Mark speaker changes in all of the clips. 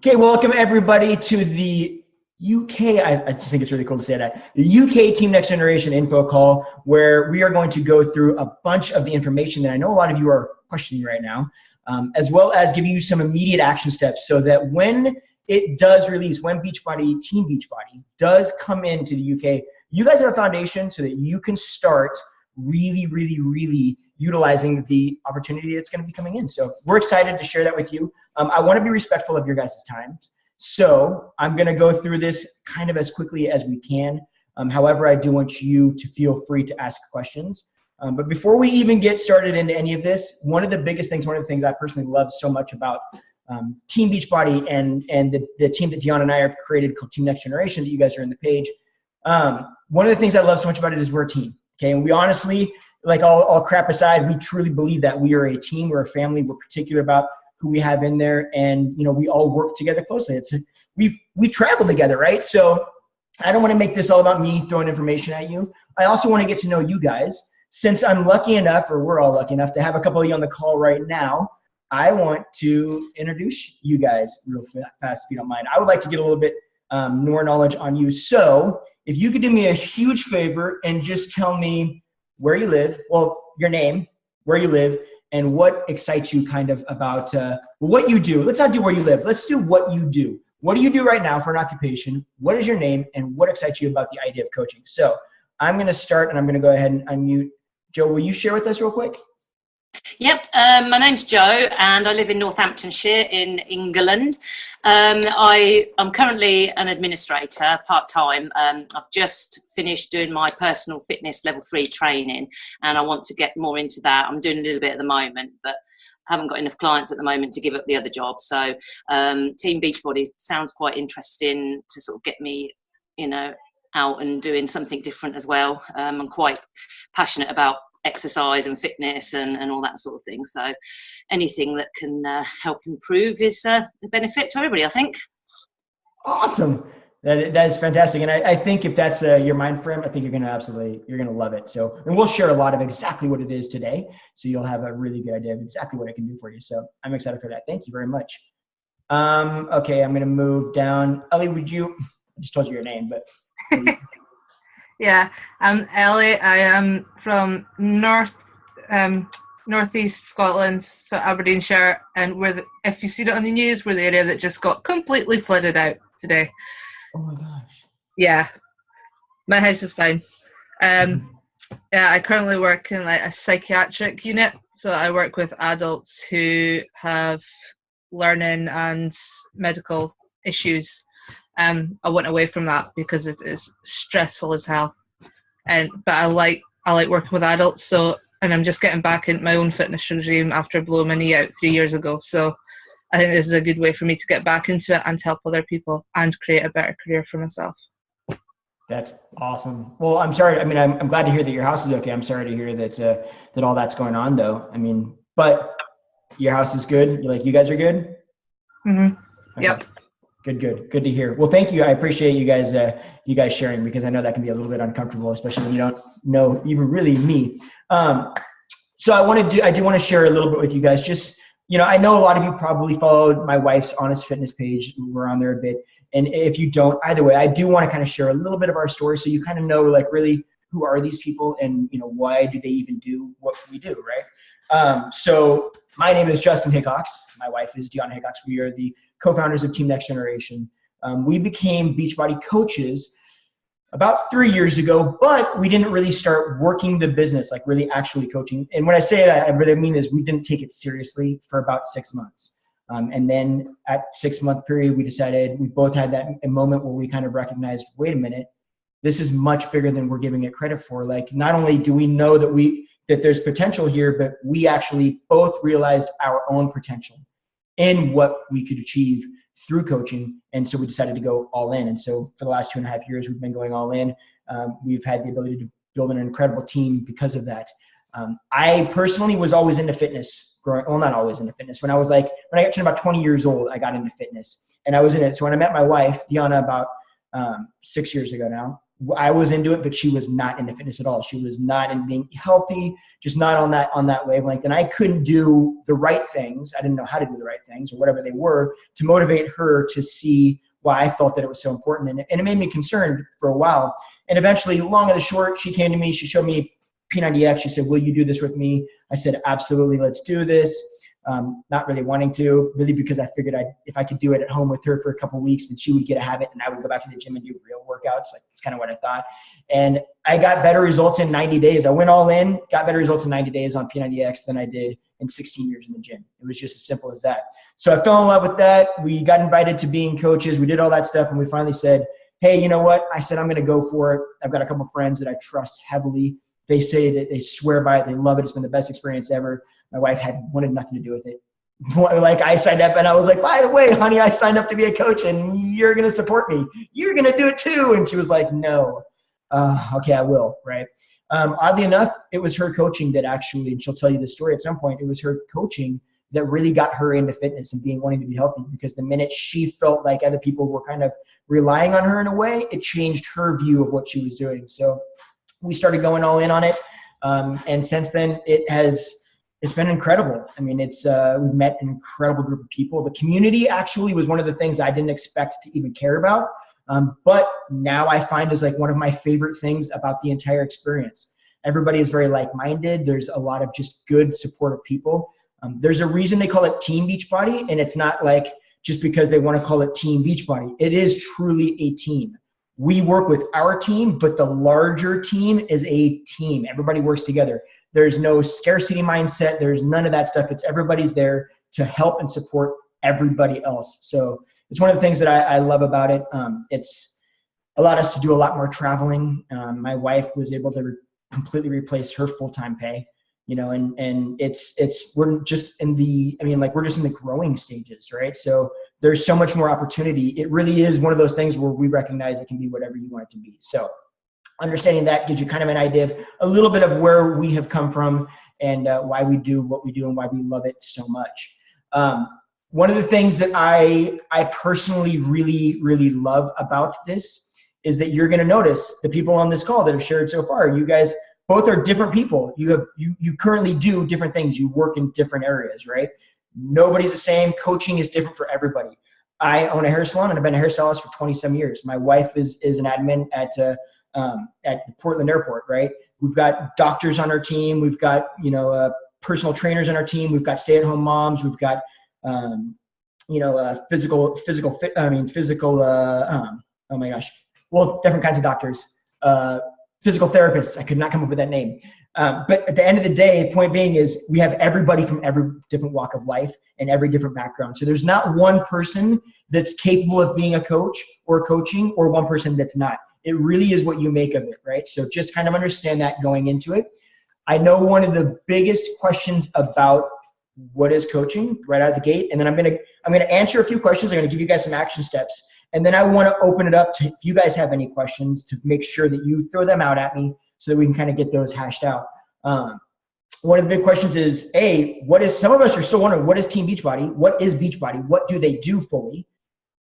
Speaker 1: Okay, welcome everybody to the UK, I just think it's really cool to say that, the UK Team Next Generation info call, where we are going to go through a bunch of the information that I know a lot of you are questioning right now, as well as give you some immediate action steps so that when it does release, when Beachbody, Team Beachbody does come into the UK, you guys have a foundation so that you can start really utilizing the opportunity that's going to be coming in. So we're excited to share that with you. I want to be respectful of your guys' time. So I'm going to go through this kind of as quickly as we can. However, I do want you to feel free to ask questions. But before we even get started into any of this, one of the things I personally love so much about Team Beachbody and the team that Deanna and I have created called Team Next Generation that you guys are in the page. One of the things I love so much about it is we're a team. Okay, and we honestly, like all crap aside, we truly believe that we are a team, we're a family, we're particular about who we have in there, and we all work together closely. We travel together, right? So I don't want to make this all about me throwing information at you. I also want to get to know you guys. Since I'm lucky enough, or we're all lucky enough to have a couple of you on the call right now, I want to introduce you guys real fast, if you don't mind. I would like to get a little bit more knowledge on you. So if you could do me a huge favor and just tell me where you live, well, your name, where you live, and what excites you kind of about what you do. Let's not do where you live. Let's do what you do. What do you do right now for an occupation? What is your name, and what excites you about the idea of coaching? So I'm going to start, and I'm going to go ahead and unmute. Joe, will you share with us real quick?
Speaker 2: Yep, my name's Joe and I live in Northamptonshire in England. I'm currently an administrator part-time. I've just finished doing my personal fitness level 3 training and I want to get more into that. I'm doing a little bit at the moment, but haven't got enough clients at the moment to give up the other job. So Team Beachbody sounds quite interesting to sort of get me, out and doing something different as well. I'm quite passionate about exercise and fitness and all that sort of thing. So anything that can help improve is a benefit to everybody, I think.
Speaker 1: Awesome. That is fantastic. And I think if that's your mind frame, I think you're going to love it. So, and we'll share a lot of exactly what it is today. So you'll have a really good idea of exactly what I can do for you. So I'm excited for that. Thank you very much. Okay. I'm going to move down. Ellie, I just told you your name, but.
Speaker 3: Yeah, I'm Ellie. I am from northeast Scotland, so Aberdeenshire, and if you see it on the news, we're the area that just got completely flooded out today.
Speaker 1: Oh my gosh.
Speaker 3: Yeah, my house is fine. Yeah, I currently work in a psychiatric unit, so I work with adults who have learning and medical issues. I went away from that because it is stressful as hell, but I like working with adults. And I'm just getting back into my own fitness regime after blowing my knee out 3 years ago. So I think this is a good way for me to get back into it and to help other people and create a better career for myself.
Speaker 1: That's awesome. Well, I'm sorry. I mean, I'm glad to hear that your house is okay. I'm sorry to hear that all that's going on, though. I mean, but your house is good. You guys are good.
Speaker 3: Mm-hmm.
Speaker 1: Okay.
Speaker 3: Yep.
Speaker 1: Good to hear. Well, thank you. I appreciate you guys sharing, because I know that can be a little bit uncomfortable, especially when you don't know even really me. So I do want to share a little bit with you guys. Just, I know a lot of you probably followed my wife's Honest Fitness page. We're on there a bit. And if you don't, either way, I do want to kind of share a little bit of our story so you kind of know really who are these people and, why do they even do what we do, right? So my name is Justin Hickox. My wife is Deanna Hickox. We are the co-founders of Team Next Generation. We became Beachbody coaches about 3 years ago, but we didn't really start working the business, really actually coaching. And when I say that, what I mean is we didn't take it seriously for about 6 months. And then at 6 month period, we both had that moment where we kind of recognized, wait a minute, this is much bigger than we're giving it credit for. Not only do we know that there's potential here, but we actually both realized our own potential in what we could achieve through coaching. And so we decided to go all in. And so for the last 2.5 years, we've been going all in. We've had the ability to build an incredible team because of that. I personally was always into fitness not always into fitness. When I got to about 20 years old, I got into fitness and I was in it. So when I met my wife, Deanna, about 6 years ago now, I was into it, but she was not into fitness at all. She was not in being healthy, just not on that wavelength. And I couldn't do the right things. I didn't know how to do the right things or whatever they were to motivate her to see why I felt that it was so important. And it made me concerned for a while. And eventually, long and the short, she came to me. She showed me P90X. She said, will you do this with me? I said, absolutely, let's do this. Not really wanting to, really because I figured if I could do it at home with her for a couple of weeks, then she would get a habit and I would go back to the gym and do real workouts. Like, that's kind of what I thought. And I got better results in 90 days. I went all in, got better results in 90 days on P90X than I did in 16 years in the gym. It was just as simple as that. So I fell in love with that. We got invited to being coaches. We did all that stuff. And we finally said, hey, you know what? I said, I'm going to go for it. I've got a couple of friends that I trust heavily. They say that they swear by it. They love it. It's been the best experience ever. My wife wanted nothing to do with it. Like, I signed up and I was like, by the way, honey, I signed up to be a coach and you're going to support me. You're going to do it too. And she was like, no. Okay, I will. Right. Oddly enough, it was her coaching that actually, and she'll tell you the story at some point, it was her coaching that really got her into fitness and wanting to be healthy, because the minute she felt like other people were kind of relying on her in a way, it changed her view of what she was doing. So we started going all in on it. And since then it's been incredible. I mean, we've met an incredible group of people. The community actually was one of the things I didn't expect to even care about. But now I find is like one of my favorite things about the entire experience. Everybody is very like-minded. There's a lot of just good, supportive people. There's a reason they call it Team Beachbody, and it's not like just because they want to call it Team Beachbody. It is truly a team. We work with our team, but the larger team is a team. Everybody works together. There's no scarcity mindset. There's none of that stuff. It's everybody's there to help and support everybody else. So it's one of the things that I love about it. It's allowed us to do a lot more traveling. My wife was able to completely replace her full-time pay, you know, and we're just in we're just in the growing stages, right? So there's so much more opportunity. It really is one of those things where we recognize it can be whatever you want it to be. So understanding that gives you kind of an idea of a little bit of where we have come from and why we do what we do and why we love it so much. One of the things that I personally really, really love about this is that you're going to notice the people on this call that have shared so far. You guys both are different people. You currently do different things. You work in different areas, right? Nobody's the same. Coaching is different for everybody. I own a hair salon and I've been a hairstylist for 20-some years. My wife is an admin at the Portland Airport, right? We've got doctors on our team. We've got, personal trainers on our team. We've got stay-at-home moms. We've got, physical, oh my gosh. Well, different kinds of doctors, physical therapists. I could not come up with that name. But at the end of the day, point being is we have everybody from every different walk of life and every different background. So there's not one person that's capable of being a coach or coaching or one person that's not. It really is what you make of it, right? So just kind of understand that going into it. I know one of the biggest questions about what is coaching right out of the gate, and then I'm gonna answer a few questions. I'm gonna give you guys some action steps, and then I want to open it up to if you guys have any questions to make sure that you throw them out at me so that we can kind of get those hashed out. One of the big questions is, some of us are still wondering, what is Team Beachbody? What is Beachbody? What do they do fully?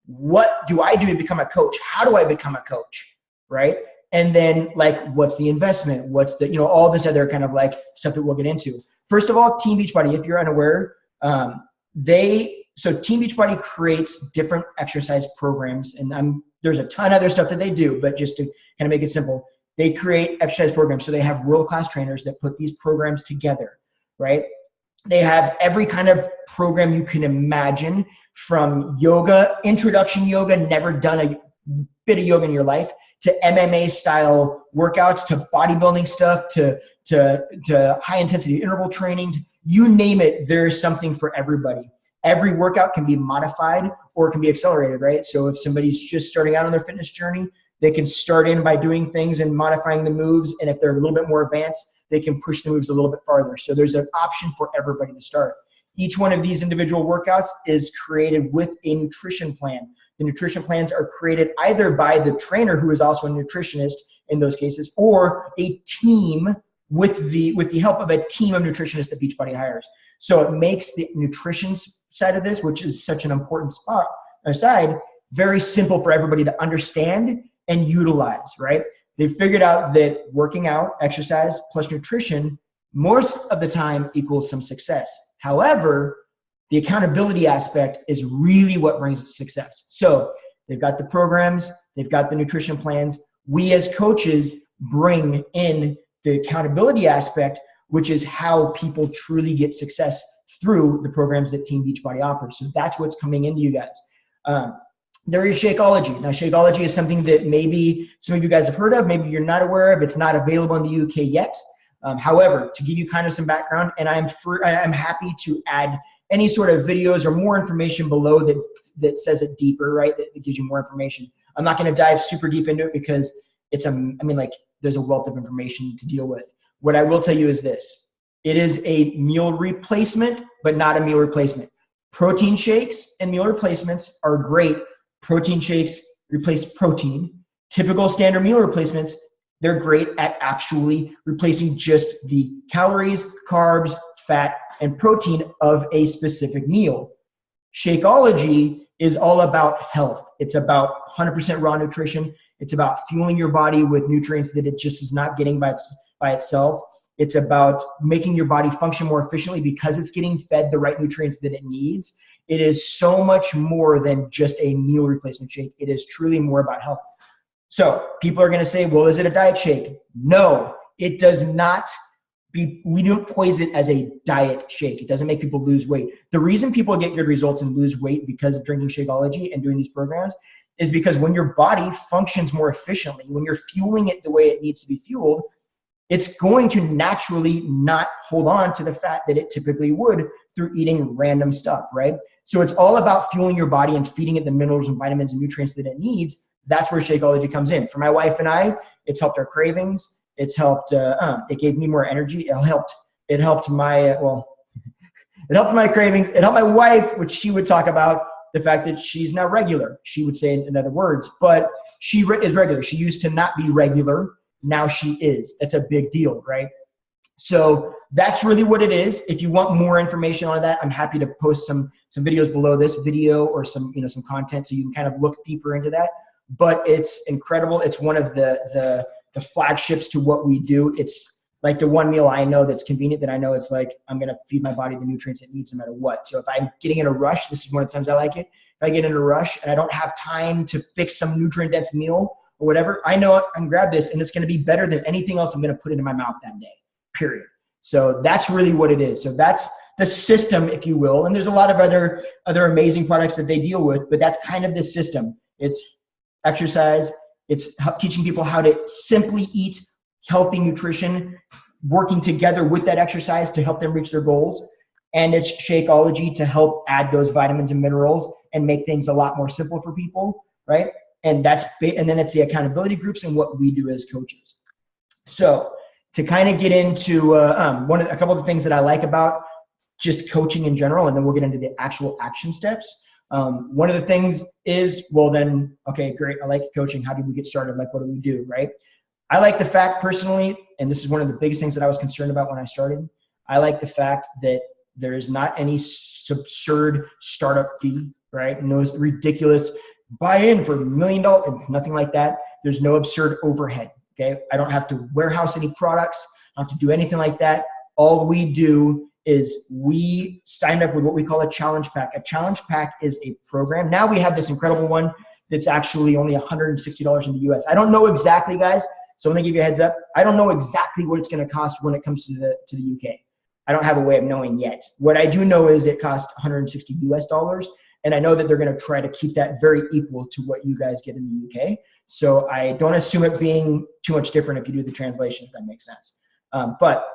Speaker 1: What do I do to become a coach? How do I become a coach? Right? And then what's the investment? What's the, all this other kind of stuff that we'll get into. First of all, Team Beachbody, if you're unaware, so Team Beachbody creates different exercise programs, and there's a ton of other stuff that they do, but just to kind of make it simple, they create exercise programs. So they have world-class trainers that put these programs together, right? They have every kind of program you can imagine, from yoga, introduction yoga, never done a bit of yoga in your life, to MMA style workouts, to bodybuilding stuff, to high intensity interval training, you name it, there's something for everybody. Every workout can be modified or it can be accelerated, right? So if somebody's just starting out on their fitness journey, they can start in by doing things and modifying the moves. And if they're a little bit more advanced, they can push the moves a little bit farther. So there's an option for everybody to start. Each one of these individual workouts is created with a nutrition plan. The nutrition plans are created either by the trainer, who is also a nutritionist in those cases, or a team with the help of a team of nutritionists that Beachbody hires. So it makes the nutrition side of this, which is such an important side, very simple for everybody to understand and utilize, right? They figured out that working out, exercise, plus nutrition, most of the time equals some success. However, the accountability aspect is really what brings success. So they've got the programs, they've got the nutrition plans. We as coaches bring in the accountability aspect, which is how people truly get success through the programs that Team Beachbody offers. So that's what's coming into you guys. There is Shakeology. Now, Shakeology is something that maybe some of you guys have heard of, maybe you're not aware of. It's not available in the UK yet. However, to give you kind of some background, and I'm happy to add any sort of videos or more information below that says it deeper, right? That gives you more information. I'm not going to dive super deep into it because there's a wealth of information to deal with. What I will tell you is this: it is a meal replacement, but not a meal replacement. Protein shakes and meal replacements are great. Protein shakes replace protein. Typical standard meal replacements, they're great at actually replacing just the calories, carbs, fat, and protein of a specific meal. Shakeology is all about health. It's about 100% raw nutrition. It's about fueling your body with nutrients that it just is not getting by itself. It's about making your body function more efficiently because it's getting fed the right nutrients that it needs. It is so much more than just a meal replacement shake. It is truly more about health. So people are going to say, well, is it a diet shake? No, it does not. We don't poison it as a diet shake. It doesn't make people lose weight. The reason people get good results and lose weight because of drinking Shakeology and doing these programs is because when your body functions more efficiently, when you're fueling it the way it needs to be fueled, it's going to naturally not hold on to the fat that it typically would through eating random stuff, right? So it's all about fueling your body and feeding it the minerals and vitamins and nutrients that it needs. That's where Shakeology comes in. For my wife and I, it's helped our cravings. It's helped, it gave me more energy. It helped my cravings. It helped my wife, which she would talk about the fact that she's now regular. She would say in other words, but she is regular. She used to not be regular. Now she is. That's a big deal, right? So that's really what it is. If you want more information on that, I'm happy to post some videos below this video or some content so you can kind of look deeper into that. But it's incredible. It's one of the flagships to what we do. It's like the one meal I know that's convenient, that I know it's like I'm going to feed my body the nutrients it needs no matter what. So if I'm getting in a rush, this is one of the times I like it. If I get in a rush and I don't have time to fix some nutrient-dense meal or whatever, I know I can grab this and it's going to be better than anything else I'm going to put into my mouth that day, period. So that's really what it is. So that's the system, if you will. And there's a lot of other amazing products that they deal with, but that's kind of the system. It's exercise. It's teaching people how to simply eat healthy nutrition, working together with that exercise to help them reach their goals. And it's Shakeology to help add those vitamins and minerals and make things a lot more simple for people, right? And then it's the accountability groups and what we do as coaches. So to kind of get into a couple of the things that I like about just coaching in general, and then we'll get into the actual action steps. One of the things is, well then, okay, great, I like coaching. How do we get started? Like, what do we do, right? I like the fact personally, and this is one of the biggest things that I was concerned about when I started, I like the fact that there is not any absurd startup fee, right? No ridiculous buy-in for $1 million, nothing like that. There's no absurd overhead, okay? I don't have to warehouse any products. I don't have to do anything like that. All we do is we signed up with what we call a challenge pack. A challenge pack is a program. Now we have this incredible one that's actually only $160 in the US. I don't know exactly, guys, so I'm gonna give you a heads up. I don't know exactly what it's gonna cost when it comes to the UK. I don't have a way of knowing yet. What I do know is it costs 160 US dollars, and I know that they're gonna try to keep that very equal to what you guys get in the UK. So I don't assume it being too much different if you do the translation, if that makes sense. But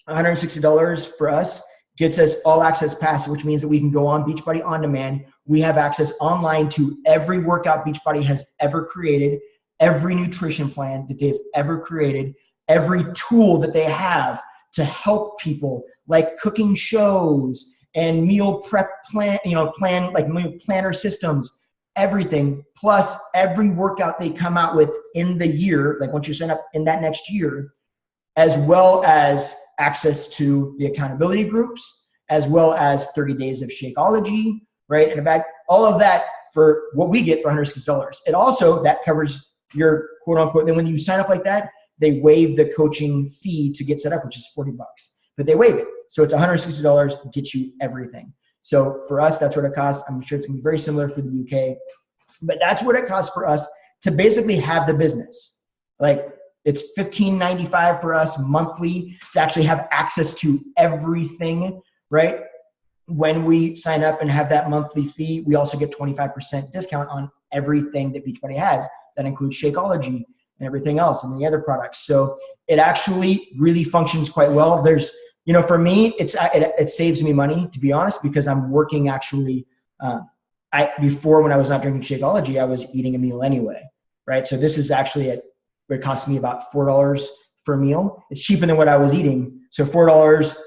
Speaker 1: $160 for us gets us all access pass, which means that we can go on Beachbody On Demand. We have access online to every workout Beachbody has ever created, every nutrition plan that they've ever created, every tool that they have to help people, like cooking shows and meal prep plan, like meal planner systems, everything, plus every workout they come out with in the year, like once you sign up in that next year, as well as access to the accountability groups, as well as 30 days of Shakeology, right? And in fact, all of that for what we get for $160. It also, that covers you're quote unquote, then when you sign up like that, they waive the coaching fee to get set up, which is $40, but they waive it. So it's $160 to get you everything. So for us, that's what it costs. I'm sure it's gonna be very similar for the UK, but that's what it costs for us to basically have the business. Like it's $15.95 for us monthly to actually have access to everything, right? When we sign up and have that monthly fee, we also get 25% discount on everything that Beachbody has. That includes Shakeology and everything else and the other products. So it actually really functions quite well. There's, you know, for me, it saves me money, to be honest, because I'm working actually, before when I was not drinking Shakeology, I was eating a meal anyway, right? So this is actually it cost me about $4 for a meal. It's cheaper than what I was eating. So $4,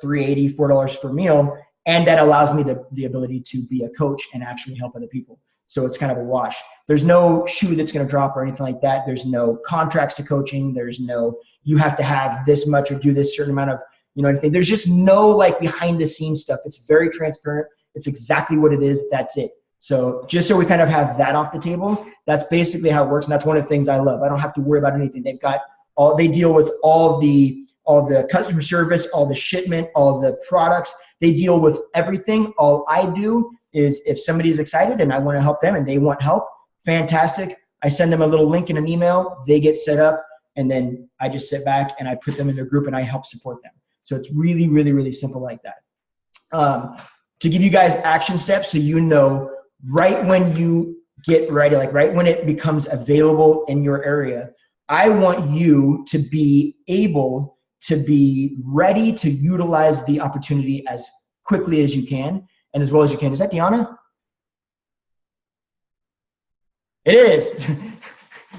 Speaker 1: $3.80, $4 per meal. And that allows me the ability to be a coach and actually help other people. So it's kind of a wash. There's no shoe that's going to drop or anything like that. There's no contracts to coaching. There's no, you have to have this much or do this certain amount of, you know, anything. There's just no like behind the scenes stuff. It's very transparent. It's exactly what it is. That's it. So just so we kind of have that off the table, that's basically how it works. And that's one of the things I love. I don't have to worry about anything. They deal with all the customer service, all the shipment, all the products. They deal with everything. All I do is if somebody's excited and I want to help them and they want help, fantastic. I send them a little link in an email, they get set up, and then I just sit back and I put them in a group and I help support them. So it's really, really, really simple like that. To give you guys action steps so you know right when you get ready, like right when it becomes available in your area, I want you to be able to be ready to utilize the opportunity as quickly as you can and as well as you can. Is that Deanna? It is.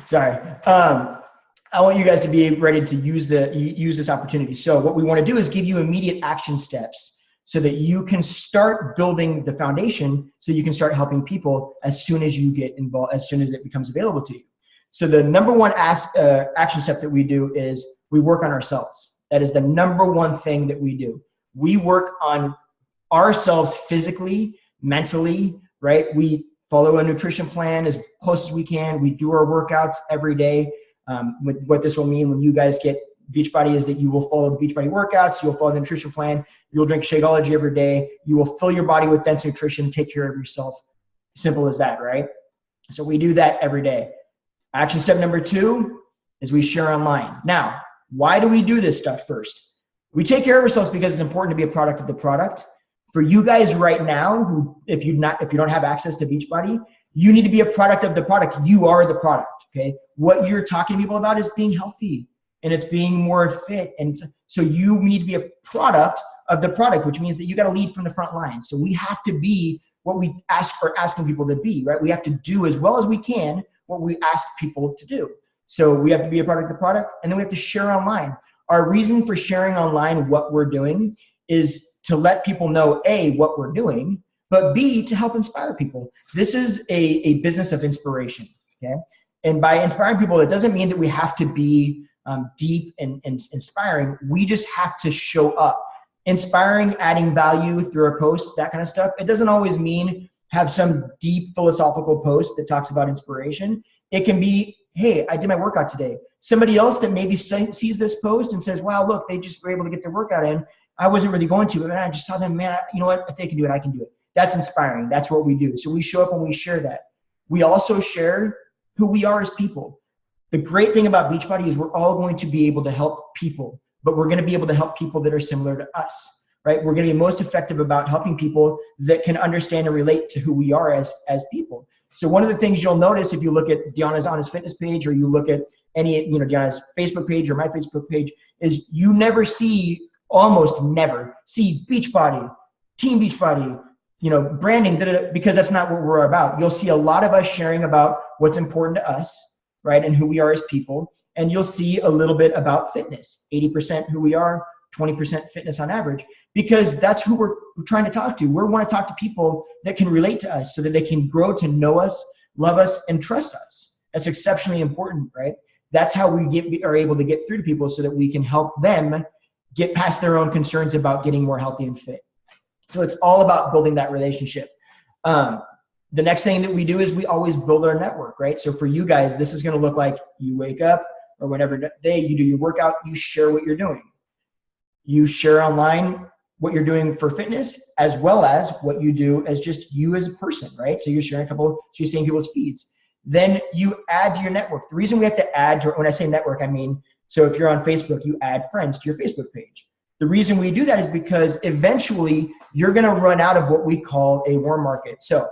Speaker 1: Sorry. I want you guys to be ready to use this opportunity. So what we want to do is give you immediate action steps so that you can start building the foundation so you can start helping people as soon as you get involved, as soon as it becomes available to you. So the number one action step that we do is we work on ourselves. That is the number one thing that we do. We work on ourselves physically, mentally, right? We follow a nutrition plan as close as we can. We do our workouts every day. What this will mean when you guys get Beachbody is that you will follow the Beachbody workouts, you'll follow the nutrition plan, you'll drink Shakeology every day, you will fill your body with dense nutrition, take care of yourself. Simple as that, right? So we do that every day. Action step number 2 is we share online. Now, why do we do this stuff first? We take care of ourselves because it's important to be a product of the product. For you guys right now, who if you don't have access to Beachbody, you need to be a product of the product. You are the product, okay? What you're talking to people about is being healthy and it's being more fit. And so you need to be a product of the product, which means that you got to lead from the front line. So we have to be what we are asking people to be, right? We have to do as well as we can what we ask people to do. So we have to be a product of the product, and then we have to share online. Our reason for sharing online what we're doing is to let people know, A, what we're doing, but B, to help inspire people. This is a business of inspiration, okay? And by inspiring people, it doesn't mean that we have to be deep and inspiring. We just have to show up. Inspiring, adding value through our posts, that kind of stuff. It doesn't always mean have some deep philosophical post that talks about inspiration. It can be, hey, I did my workout today. Somebody else that maybe sees this post and says, wow, look, they just were able to get their workout in. I wasn't really going to, but I just saw them, man, you know what? If they can do it, I can do it. That's inspiring. That's what we do. So we show up and we share that. We also share who we are as people. The great thing about Beachbody is we're all going to be able to help people, but we're going to be able to help people that are similar to us, right? We're going to be most effective about helping people that can understand and relate to who we are as people. So one of the things you'll notice if you look at Deanna's Honest Fitness page, or you look at any, Deanna's Facebook page or my Facebook page, is you almost never see Beachbody, Team Beachbody, branding, because that's not what we're about. You'll see a lot of us sharing about what's important to us, right? And who we are as people. And you'll see a little bit about fitness, 80% who we are, 20% fitness on average, because that's who we're trying to talk to. We want to talk to people that can relate to us so that they can grow to know us, love us, and trust us. That's exceptionally important, right? That's how we are able to get through to people so that we can help them get past their own concerns about getting more healthy and fit. So it's all about building that relationship. The next thing that we do is we always build our network, right? So for you guys, this is going to look like you wake up or whenever day you do your workout, you share what you're doing. You share online what you're doing for fitness as well as what you do as just you as a person, right? So you're sharing so you're seeing people's feeds. Then you add to your network. The reason we have to add to, when I say network, I mean, so if you're on Facebook, you add friends to your Facebook page. The reason we do that is because eventually you're going to run out of what we call a warm market. So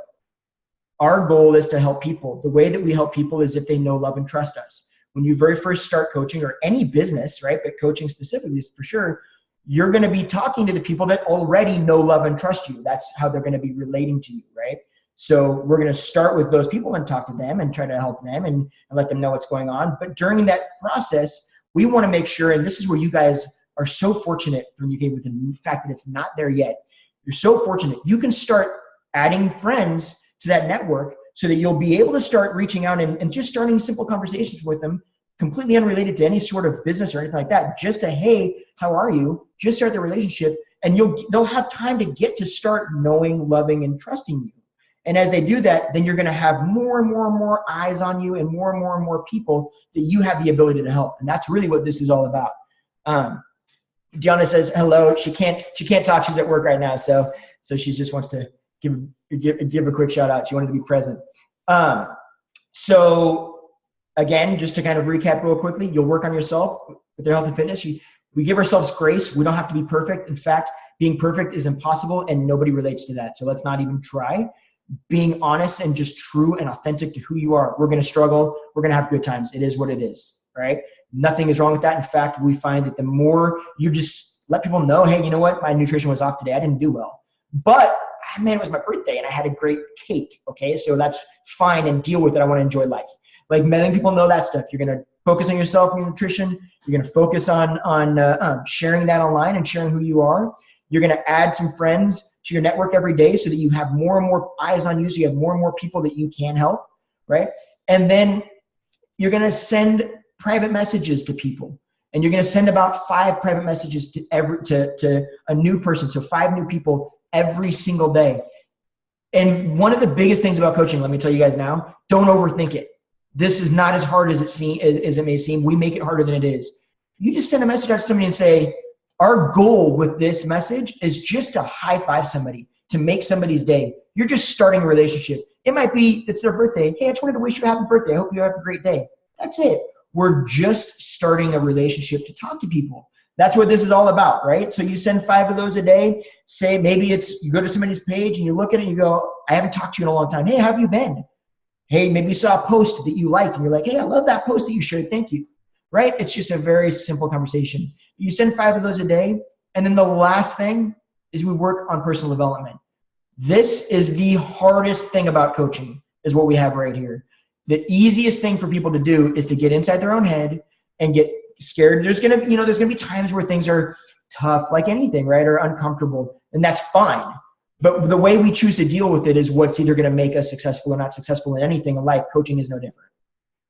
Speaker 1: our goal is to help people. The way that we help people is if they know, love, and trust us. When you very first start coaching, or any business, right, but coaching specifically for sure, you're going to be talking to the people that already know, love, and trust you. That's how they're going to be relating to you, right? So we're going to start with those people and talk to them and try to help them and let them know what's going on. But during that process, we want to make sure, and this is where you guys are so fortunate from UK with the fact that it's not there yet. You're so fortunate. You can start adding friends to that network so that you'll be able to start reaching out and just starting simple conversations with them, completely unrelated to any sort of business or anything like that. Just a, hey, how are you? Just start the relationship, and they'll have time to get to start knowing, loving, and trusting you. And as they do that, then you're going to have more and more and more eyes on you and more people that you have the ability to help. And that's really what this is all about. Gianna says hello. She can't talk. She's at work right now, so she just wants to give a quick shout out. She wanted to be present. So again, just to kind of recap real quickly, you'll work on yourself with your health and fitness. We give ourselves grace. We don't have to be perfect. In fact, being perfect is impossible, and nobody relates to that. So let's not even try. Being honest and just true and authentic to who you are. We're going to struggle. We're going to have good times. It is what it is, right? Nothing is wrong with that. In fact, we find that the more you just let people know, hey, you know what? My nutrition was off today. I didn't do well. But, man, it was my birthday and I had a great cake, okay? So that's fine, and deal with it. I want to enjoy life. Like, letting people know that stuff. You're going to focus on yourself and your nutrition. You're going to focus on sharing that online and sharing who you are. You're going to add some friends to your network every day so that you have more and more eyes on you, so you have more and more people that you can help, right? And then you're going to send private messages to people. And you're going to send about 5 private messages to a new person, so 5 new people every single day. And one of the biggest things about coaching, let me tell you guys now, don't overthink it. This is not as hard as it may seem. We make it harder than it is. You just send a message out to somebody and say, our goal with this message is just to high five somebody, to make somebody's day. You're just starting a relationship. It might be it's their birthday. Hey, I just wanted to wish you a happy birthday. I hope you have a great day. That's it. We're just starting a relationship to talk to people. That's what this is all about, right? So you send 5 of those a day. Say maybe it's you go to somebody's page and you look at it and you go, I haven't talked to you in a long time. Hey, how have you been? Hey, maybe you saw a post that you liked and you're like, hey, I love that post that you shared. Thank you. Right? It's just a very simple conversation. You send 5 of those a day. And then the last thing is we work on personal development. This is the hardest thing about coaching, is what we have right here. The easiest thing for people to do is to get inside their own head and get scared. There's gonna be times where things are tough, like anything, right? Or uncomfortable, and that's fine. But the way we choose to deal with it is what's either gonna make us successful or not successful in anything in life. Coaching is no different,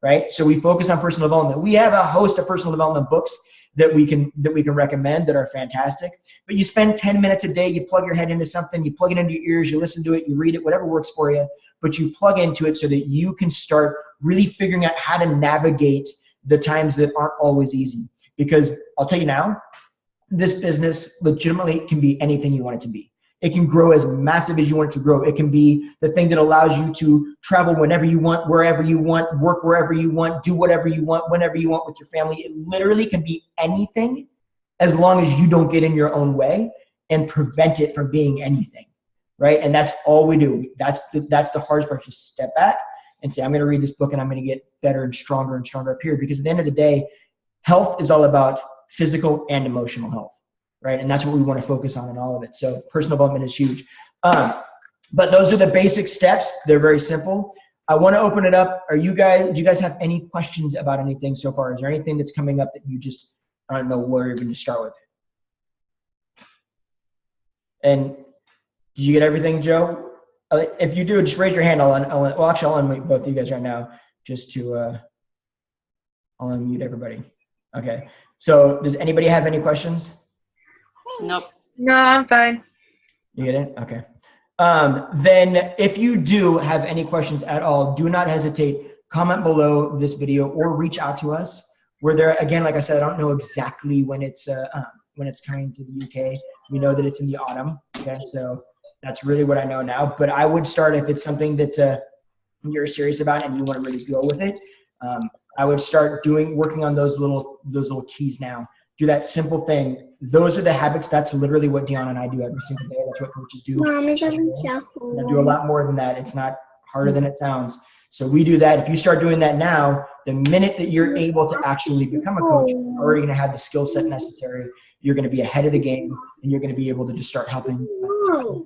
Speaker 1: right? So we focus on personal development. We have a host of personal development books that we can recommend that are fantastic. But you spend 10 minutes a day, you plug your head into something, you plug it into your ears, you listen to it, you read it, whatever works for you, but you plug into it so that you can start really figuring out how to navigate the times that aren't always easy. Because I'll tell you now, this business legitimately can be anything you want it to be. It can grow as massive as you want it to grow. It can be the thing that allows you to travel whenever you want, wherever you want, work wherever you want, do whatever you want, whenever you want with your family. It literally can be anything as long as you don't get in your own way and prevent it from being anything, right? And that's all we do. That's the hardest part. Just step back and say, I'm going to read this book and I'm going to get better and stronger up here. Because at the end of the day, health is all about physical and emotional health. Right, and that's what we want to focus on in all of it. So personal development is huge. But those are the basic steps. They're very simple. I want to open it up. Do you guys have any questions about anything so far? Is there anything that's coming up that you just, I don't know where you're going to start with? And did you get everything, Joe? If you do, just raise your hand. I'll unmute both of you guys right now just to, I'll unmute everybody. Okay. So does anybody have any questions?
Speaker 2: Nope.
Speaker 3: No, I'm fine.
Speaker 1: You get it? Okay. Then if you do have any questions at all, do not hesitate. Comment below this video or reach out to us. We're there again. Like I said, I don't know exactly when it's coming to the UK. We know that it's in the autumn. Okay, so that's really what I know now. But I would start if it's something that you're serious about and you want to really go with it. I would start working on those little keys now. Do that simple thing. Those are the habits. That's literally what Deanna and I do every single day. That's what coaches do. I do a lot more than that. It's not harder than it sounds. So we do that. If you start doing that now, the minute that you're able to actually become a coach, you're already going to have the skill set necessary. You're going to be ahead of the game, and you're going to be able to just start helping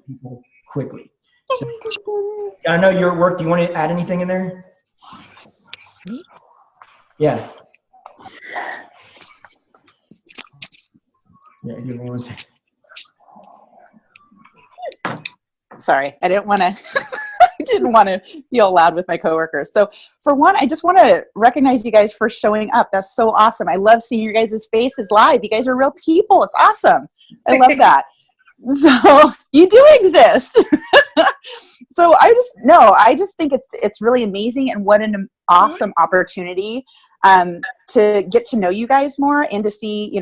Speaker 1: people quickly. So, I know you're at work. Do you want to add anything in there? Yeah. Yeah, give me 1 second.
Speaker 4: Sorry, I didn't want to. I didn't want to feel loud with my coworkers. So for one, I just want to recognize you guys for showing up. That's so awesome. I love seeing your guys' faces live. You guys are real people. It's awesome. I love that. So you do exist. So I just think it's really amazing, and what an awesome opportunity to get to know you guys more and to see,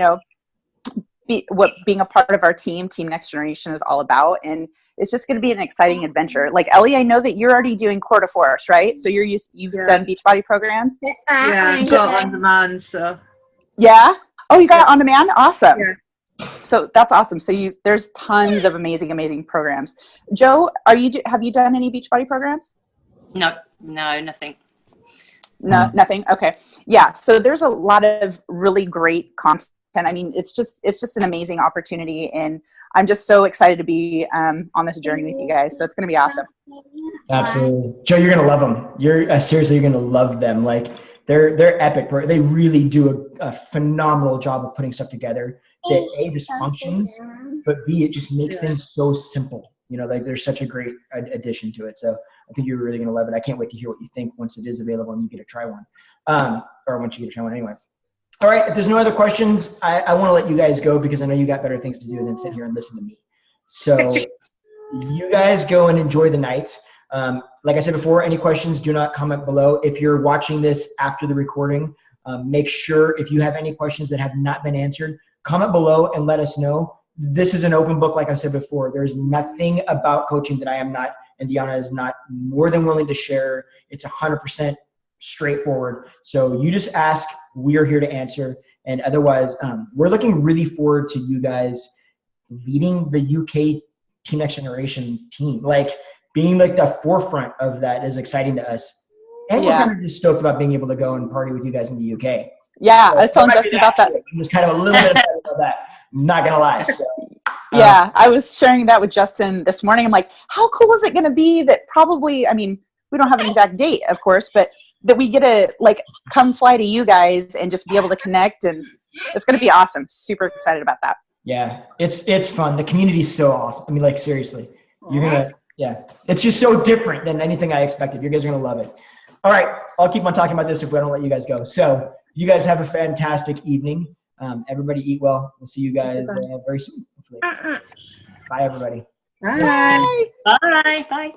Speaker 4: what being a part of our team Next Generation is all about. And it's just going to be an exciting adventure. Like Ellie, I know that you're already doing Core de Force, right? So you've done Beachbody programs.
Speaker 3: Yeah, I've got on demand. So
Speaker 4: yeah. Oh, you got it on demand? Awesome. Yeah. So that's awesome. So there's tons of amazing programs. Joe, have you done any Beachbody programs?
Speaker 2: No, nothing.
Speaker 4: No, nothing. Okay. Yeah. So there's a lot of really great content. I mean, it's just an amazing opportunity, and I'm just so excited to be on this journey with you guys. So it's going to be awesome.
Speaker 1: Absolutely, Joe. You're going to love them. Seriously, you're going to love them. Like they're epic. They really do a phenomenal job of putting stuff together that A, just functions, but B, it just makes things so simple. Like there's such a great addition to it. So I think you're really going to love it. I can't wait to hear what you think once it is available and you get to try one, or once you get to try one anyway. All right, if there's no other questions, I want to let you guys go because I know you got better things to do than sit here and listen to me. So you guys go and enjoy the night. Like I said before, any questions, do not comment below. If you're watching this after the recording, make sure if you have any questions that have not been answered, comment below and let us know. This is an open book, like I said before. There's nothing about coaching that I am not, and Deanna is not more than willing to share. It's 100% straightforward. So you just ask, we are here to answer. And otherwise, we're looking really forward to you guys leading the UK Team Next Generation team. Like being like the forefront of that is exciting to us. And we're kind of just stoked about being able to go and party with you guys in the UK.
Speaker 4: Yeah, so I was telling Justin about that.
Speaker 1: I'm just kind of a little bit excited about that. I'm not gonna lie. So,
Speaker 4: yeah, I was sharing that with Justin this morning. I'm like, how cool is it going to be that probably, I mean, we don't have an exact date, of course, but that we get to like come fly to you guys and just be able to connect, and it's going to be awesome. Super excited about that.
Speaker 1: Yeah, it's fun. The community is so awesome. I mean, like seriously, it's just so different than anything I expected. You guys are going to love it. All right, I'll keep on talking about this if I don't let you guys go. So you guys have a fantastic evening. Everybody eat well. We'll see you guys very soon. Hopefully. Bye, everybody.
Speaker 3: Bye.
Speaker 2: Bye. Bye.